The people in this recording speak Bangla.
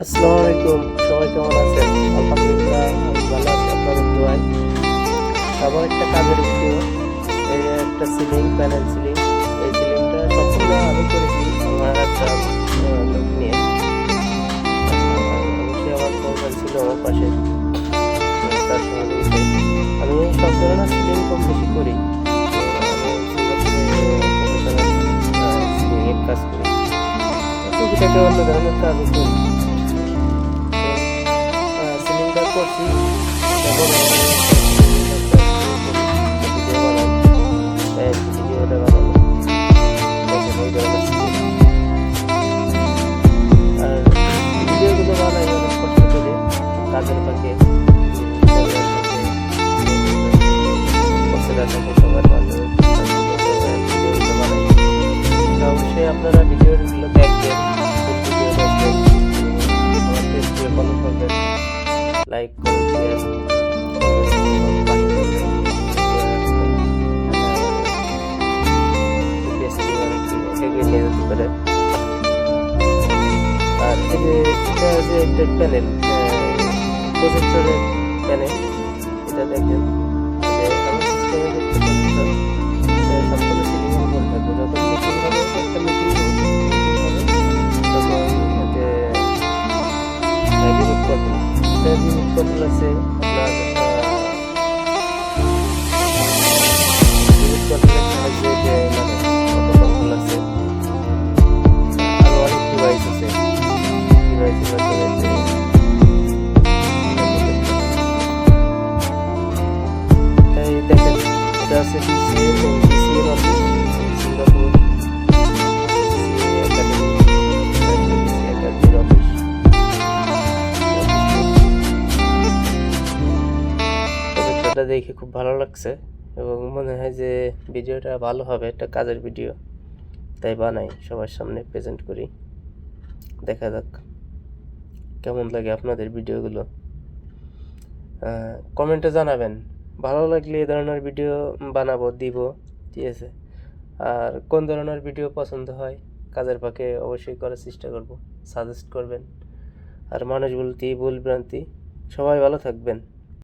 আসসালামু আলাইকুম, সবাই কেমন আছেন? আলহামদুলিল্লাহ আমি ভালো আছি আপনাদের দোয়ায়। আবার একটা কাজের ভিডিও। এই যে একটা সিলিং, প্যানেল সিলিং। এই সিলিংটা সম্পূর্ণ আমি করেছি আমার একটা লোক নিয়ে। অবশ্যই আমার প্রয়োজন ছিল আমার পাশে, তার সহযোগিতায়। আমি সব ধরনের সিলিং কম বেশি করি। আমি সিঙ্গাপুরে প্রফেশনাল সিলিং এর কাজ করি। টুকিটাকি অন্য ধরনের কাজও করি। সিলিংটা করছি এখন আমি ভিডিও বানাই, তাই ভিডিওটা বানানো দেখেন এই ধরনের সিলিং। আর ভিডিওগুলো বানাই অনেক কষ্ট করে কাজের ফাঁকে, পরিবার সাথে বসেরা থাকে সবার মাঝে ভিডিওগুলো বানাই। তো অবশ্যই আপনারা ভিডিওগুলো দেখবেন, ভিডিও দেখবেন, আমার পেজকে ফলো করবেন, লাইক করুন, শেয়ার এগিয়ে নিয়ে যেতে পারে। আর এই যে এটা যে একটা প্যানেল, প্রজেক্টরের প্যানেল, এটা দেখেন যে আমার সিস্টেমে যে প্রজেক্টর সম্পূর্ণ সিলিং এর উপর থাকবে। যখন মিটিং হবে, একটা মিটিং হবে, তখন এতে রিমোট কন্ট্রোল, রিমোট কন্ট্রোল আছে আপনার, রিমোট কন্ট্রোলের সাহায্যে যে মানে অটো কন্ট্রোল আছে, আরো অনেক ডিভাইস আছে। ডিভাইসের মাধ্যমে যে এই দেখেন এটা আছে ডিসিএর office, Singapore DCA academy, DCA একাডেমির অফিস। প্রজেক্টরটা দেখে খুব ভালো লাগছে এবং মনে হয় যে ভিডিওটা ভালো হবে, একটা কাজের ভিডিও, তাই বানাই, সবার সামনে প্রেজেন্ট করি। দেখা যাক কেমন লাগে আপনাদের ভিডিওগুলো। কমেন্টে জানাবেন, ভালো লাগলে এই ধরনের ভিডিও বানাবো, দিব, ঠিক আছে? আর কোন ধরনের ভিডিও পছন্দ হয় কাজের ফাঁকে অবশ্যই করার চেষ্টা করব, সাজেস্ট করবেন। আর মানুষ বলতে ভুল ভ্রান্তি, সবাই ভালো থাকবেন।